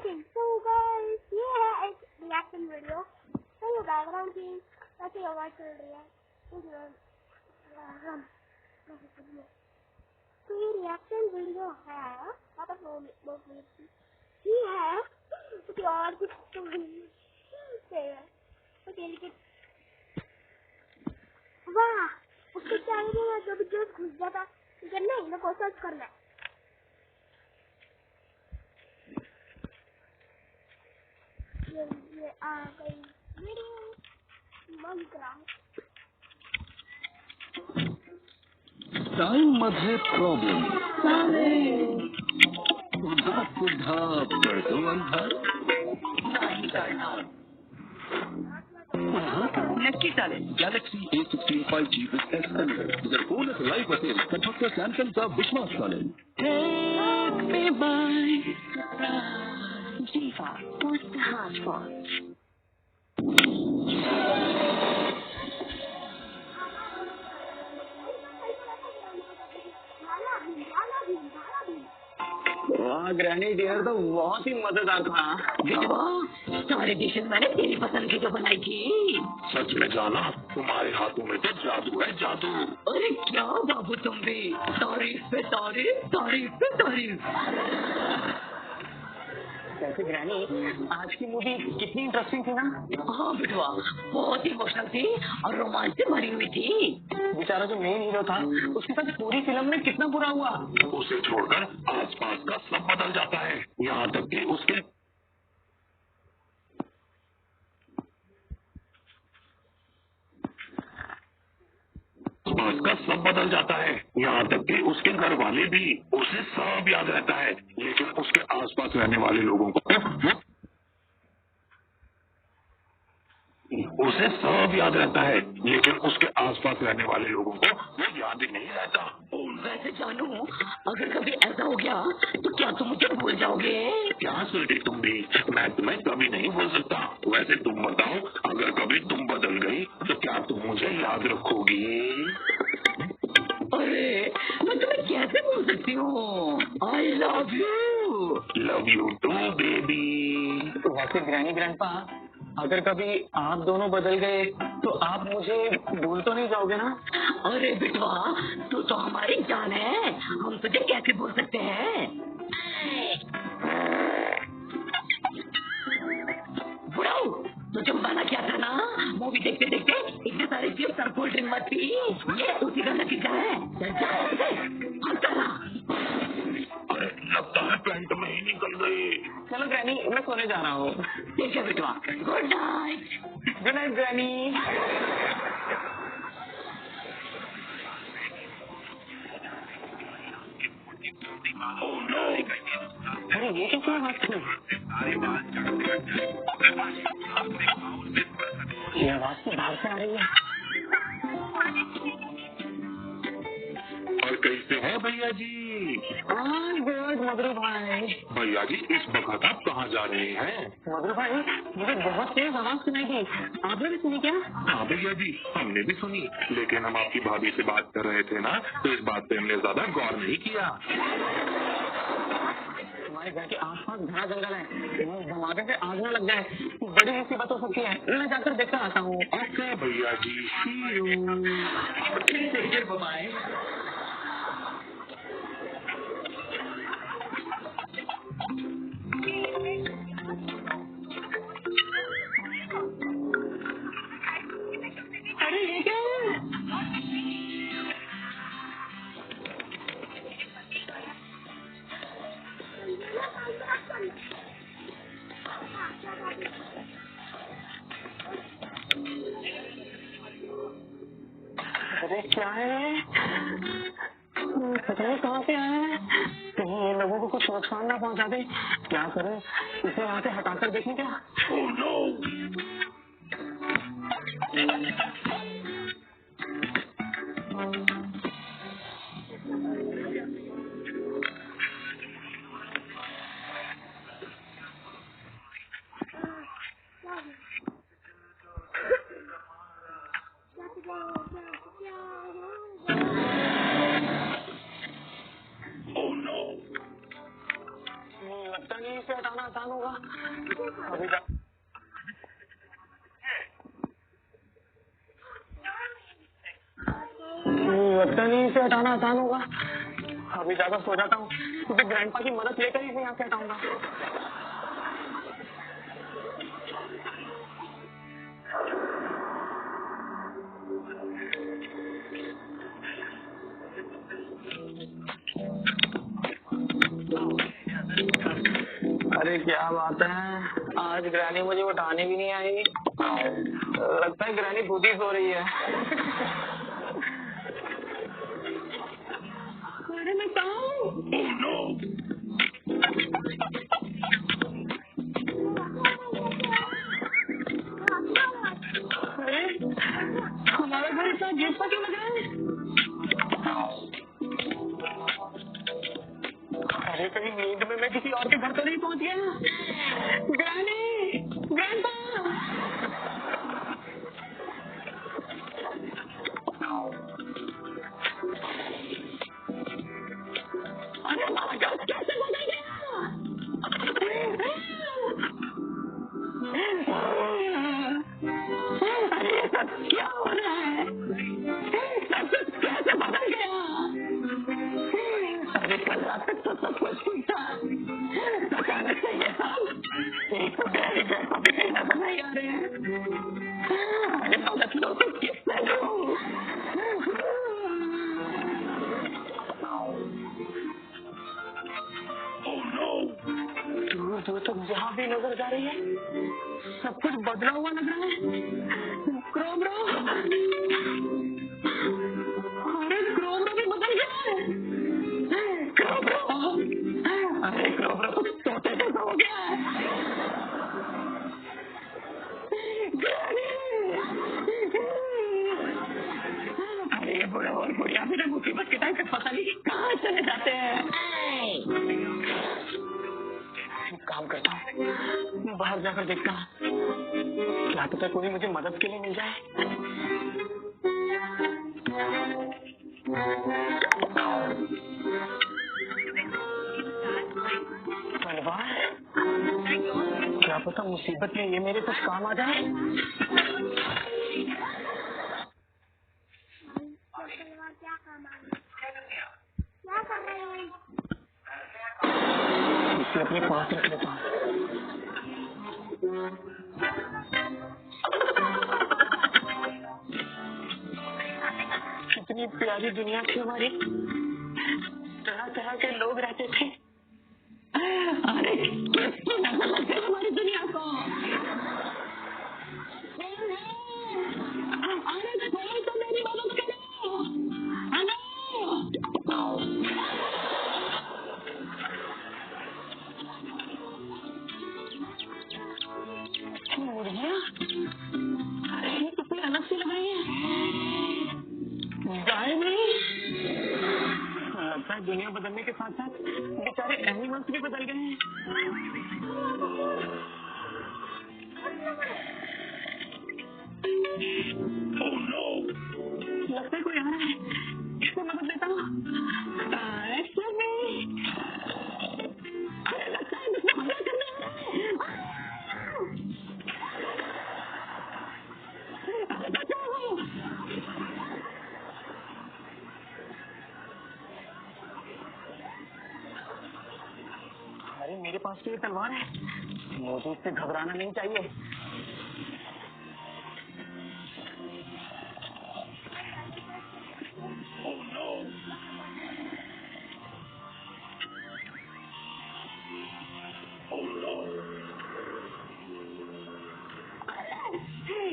Okay so guys, ये है एक रिएक्शन वीडियो। तो ये बैकग्राउंड की ऐसी आवाज चल रही है। तो ये रिएक्शन वीडियो है। वापस ये है कुछ और कुछ तो ओके लेकिन वाह, उसके चैनल में जो भी जो घुस जाता लेकिन नहीं, मेरे को सर्च करना है। ये आ गई वीडियो माइनक्राफ्ट। टाइममध्ये प्रॉब्लेम पुन्हा पुन्हा पडतो अंधार नाही करणार नक्की चालेल. Galaxy A16 5G with S10 जर फोनच लाईव्ह असेल तर फक्त सॅमसंगचा विश्वास चालेल. Jiva, what's the heart for? वाह ग्रैनी डियर तो बहुत ही मजेदार था। सारे डिशेस मैंने तेरी पसंद की जो बनाई थी। सच में जाना, तुम्हारे हाथों में तो जादू है, जादू. अरे क्या बाबू तुम भी, तारीफ पे तारीफ, तारीफ पे तारीफ। वैसे ग्रैनी, आज की मूवी कितनी इंटरेस्टिंग थी ना? हाँ बिटवा, बहुत इमोशनल थी और रोमांच से भरी हुई थी। बेचारा जो मेन हीरो था, उसके साथ पूरी फिल्म में कितना बुरा हुआ। उसे छोड़कर आसपास का सब बदल जाता है, यहाँ तक कि उसके आसपास का सब बदल जाता है, यहाँ तक कि उसके घर वाले भी. उसे सब याद रहता है, लेकिन उसके आसपास रहने वाले लोगों को उसे सब याद रहता है, लेकिन उसके आसपास रहने वाले लोगों को वो याद ही नहीं रहता. वैसे जानू, अगर कभी ऐसा हो गया तो क्या तुम मुझे भूल जाओगे? क्या स्वीटी तुम भी, मैं तुम्हें कभी नहीं भूल सकता. वैसे तुम बताओ, अगर कभी तुम बदल गई तो क्या तुम मुझे याद रखोगी? अरे मैं तुम्हें कैसे भूल सकती हूँ? I love you too baby. वैसे ग्रैनी ग्रैंडपा, अगर कभी आप दोनों बदल गए तो आप मुझे भूल तो नहीं जाओगे ना? अरे बिटवा, तू तो हमारी जान है, हम तुझे कैसे भूल सकते हैं? बुढ़ाऊ, तुझे मना क्या था ना, मूवी देखते देखते इतने सारे चिप्स और कोल्ड ड्रिंक मत पी, ये उसी का नतीजा है. चल चल, अरे लगता है पैंट में ही निकल गई. चलो ग्रैनी, मैं सोने जा रहा हूँ. ठीक है बिटवा, good night. Good night granny. अरे ये क्या बात है? ये आवाज तो बाहर से आ रही है. और कैसे हैं भैया जी? मधुर भाई. भैया जी, इस वक्त आप कहाँ जा रहे हैं? मधुर भाई, मुझे बहुत तेज आवाज सुनाई दी. आपने भी सुनी क्या? हाँ भैया जी, हमने भी सुनी, लेकिन हम आपकी भाभी से बात कर रहे थे ना, तो इस बात पे हमने ज्यादा गौर नहीं किया. हमारे घर के आसपास घना जंगल है, धमाके से आग न लग जाए, बड़ी मुसीबत हो सकती है. मैं जाकर देखकर आता हूँ. ओके भैया जी. अरे ये क्या है? अरे क्या है? पता नहीं कहाँ से आया है. कहीं ये लोगों को कुछ नुकसान ना पहुँचा दे. क्या करें, इसे वहाँ से हटाकर देखें क्या? Oh no! लगता नहीं इसे हटाना आसान होगा। अभी लगता नहीं इसे हटाना आसान होगा। अभी ज्यादा सो जाता हूँ क्योंकि ग्रैंडपा की मदद लेकर ही इसे यहाँ से हटाऊंगा। अरे क्या बात है, आज ग्रैनी मुझे उठाने भी नहीं आई। लगता है ग्रैनी खुद ही सो रही है। अरे मैं कहाँ हूँ? अरे हमारा घर इतना अजीब सा क्यों लग रहा है? अरे कहीं नींद में मैं किसी और के घर तो नहीं पहुंच गया? Granny, grandpa. अरे हमारा घर कैसे बदल गया? अरे ये सब क्या हो रहा है? सब कुछ कैसे बदल गया? अरे कल रात तक तो सब कुछ ठीक था, अचानक से ये सब एक तो डैडी ग्रैंडपा भी कहीं नजर नहीं आ रहे हैं। अरे मदद लो तो किससे लो? दूर दूर तक जहाँ भी नजर जा रही है सब कुछ बदला हुआ लग रहा है। क्रोब्रो, अरे क्रोब्रो भी बदल गया है। क्रोब्रो, अरे क्रोब्रो तो तोते जैसा हो गया है। अरे ये बुढ़ा और बुढ़िया भी ना मुसीबत के टाइम पे पता नहीं कहाँ चले जाते हैं। काम करता हूँ, बाहर जाकर देखता हूँ, क्या पता कोई मुझे मदद के लिए मिल जाए। तलवार, क्या पता मुसीबत में ये मेरे कुछ काम आ जाए। क्या काम आ गया? क्या कर रहे हैं? इसे अपने पास रख लेता हूँ। कितनी प्यारी दुनिया थी हमारी, तरह तरह के लोग रहते थे। अरे कितनी नजर लग गई हमारी दुनिया को। अरे कोई तो मेरी मदद करो। मुर्गियाँ, अरे ये कितनी अलग सी लग रही है। गाय नहीं, लगता है दुनिया बदलने के साथ साथ बेचारे एनिमल्स भी बदल गए हैं। लगता है कोई आ रहा है, इससे मदद लेता हूँ। अरे लगता है मुझे हमला करने आ रहा है। अरे बचाओ। अरे मेरे पास तो ये तलवार है, मुझे इससे घबराना नहीं चाहिए।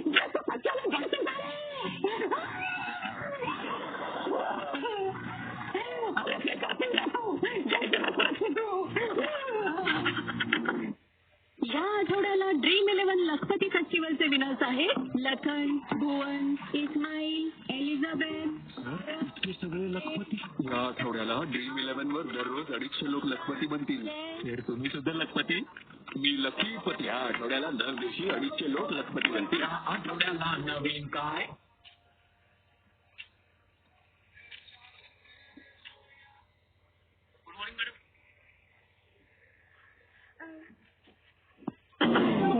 ये तो बच्चा लोग घर से जा रहे हैं। अरे मैं काफी रहता हूँ, यही तो मैं सुरक्षित हूँ। या आठवड्याला ड्रीम11 लखपती फेस्टिवलचे विनर्स आहेत लखन, भुवन, इस्माईल, एलिझाबेथ। इतके सगळे लखपती या आठवड्याला ड्रीम11 वर दररोज 250 लोक लखपती बनतील। तर तुम्ही सुद्धा लखपती, मी लकीपती। या आठवड्याला दर दिवशी 250 लोक लखपती बनतील। या आठवड्याला नवीन काय?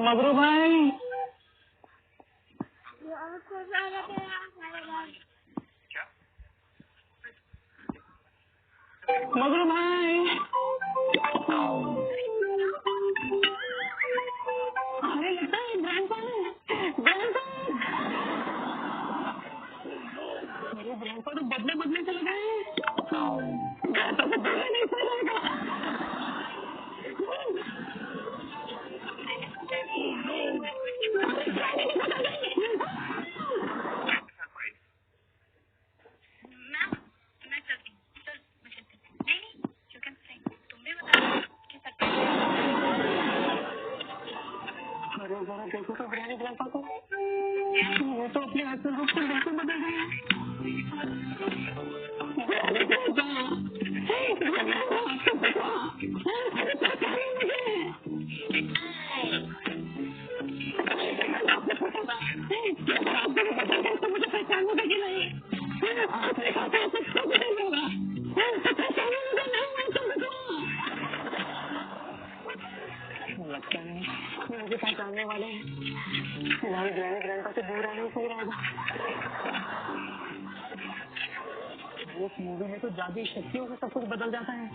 मगरू भाई, मगरू भाई, अरे लगता है ग्रैंडपा मेरे ग्रैंडपा तो बदले चले गए। ग्रैंडपा से दूर नहीं चलेगा। जरा देखो तो ग्रैंडपा को, वो तो अपने असल रूप से बिल्कुल बदल गए। मुझे पहचान होगा कि नहीं? आपने कहा था कुछ तो बदल होगा। लगता है मुझे पहचानने वाले हैं। फिलहाल ग्रैंडपा से दूर रहने सही रहेगा। इस मूवी में तो जादुई शक्तियों से सब कुछ बदल जाता है,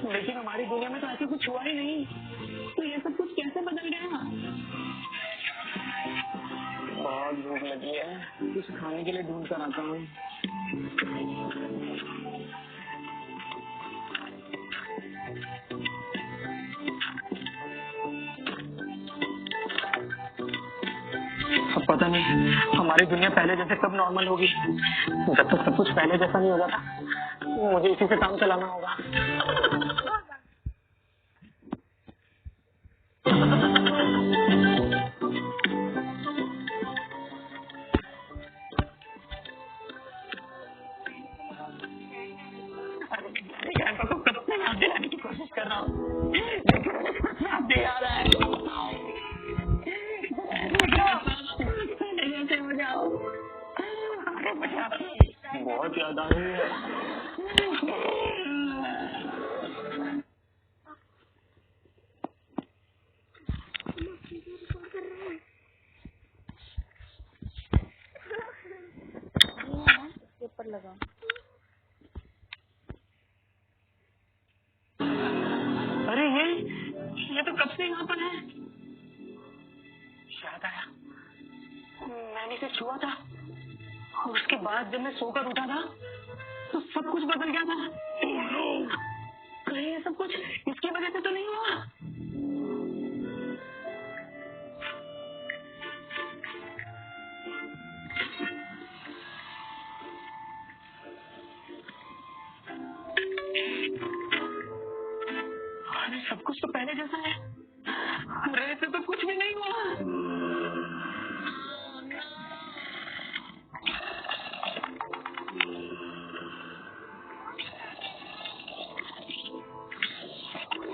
लेकिन हमारी दुनिया में तो ऐसा कुछ हुआ ही नहीं। तो ये सब कुछ कैसे बदल गया? बहुत भूख लगी है, कुछ खाने के लिए ढूंढ कर आता हूँ। अब पता नहीं हमारी दुनिया पहले जैसे कब नॉर्मल होगी। जब तक सब कुछ पहले जैसा नहीं हो जाता, मुझे इसी से काम चलाना होगा। ग्रैंडपा को कब से याद दिलाने की कोशिश कर रहा हूँ, लेकिन मुझे कुछ याद नहीं आ रहा है। हो जाओ, बहुत याद आ रही है। पेपर लगा। अरे ये तो कब से यहाँ पर है। याद आया, मैंने इसे छुआ था और उसके बाद जब मैं सोकर उठा था तो सब कुछ बदल गया था। कहीं ये सब कुछ इसकी वजह से तो नहीं हुआ? अरे सब कुछ तो पहले जैसा है। अरे ऐसे तो कुछ भी नहीं हुआ।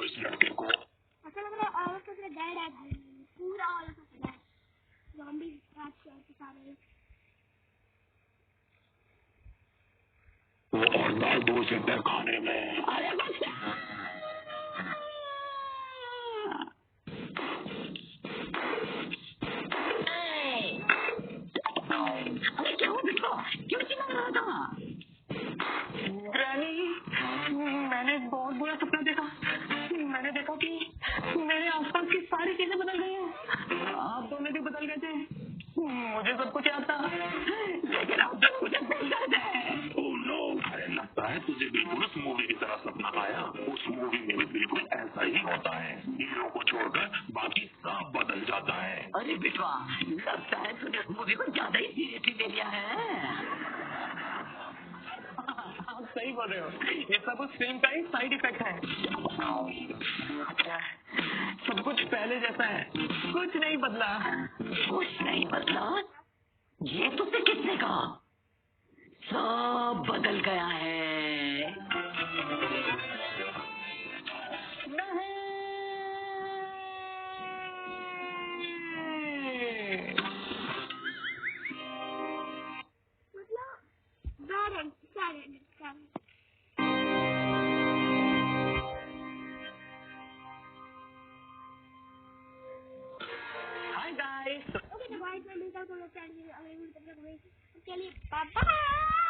इस लड़के को ऐसा लग रहा है और कुछ डेड है भाई, पूरा और कुछ डेड ज़ॉम्बी सारे। वो और दाल दो जिंदा खाने में। अरे क्या हो बिट्टू, क्यों चिल्ला रहा था? ग्रैनी, मैंने एक बहुत बुरा सपना देखा। मैंने देखा कि मेरे आसपास की सारी चीजें बदल गई हैं। आप दोनों भी बदल गए थे। मुझे सब कुछ याद था, लेकिन आप दोनों मुझे भूल गए थे। ओह नो, अरे लगता है तुझे बिल्कुल उस मूवी की तरह सपना आया। उस मूवी में भी बिल्कुल ऐसा ही होता है, हीरो को छोड़कर बाकी सब बदल जाता है। अरे बिटवा, लगता है तूने उस मूवी को ज्यादा ही सीरियसली ले लिया है। आप सही बोल रहे हो, ये सब उस फिल्म का ही साइड इफेक्ट है। सब कुछ पहले जैसा है, कुछ नहीं बदला। कुछ नहीं बदला? ये तुझसे किसने कहा? सब बदल गया है। गाइस मैं मिलता हूं तो फ्रेंड्स अगले वीडियो तक के लिए बाय बाय।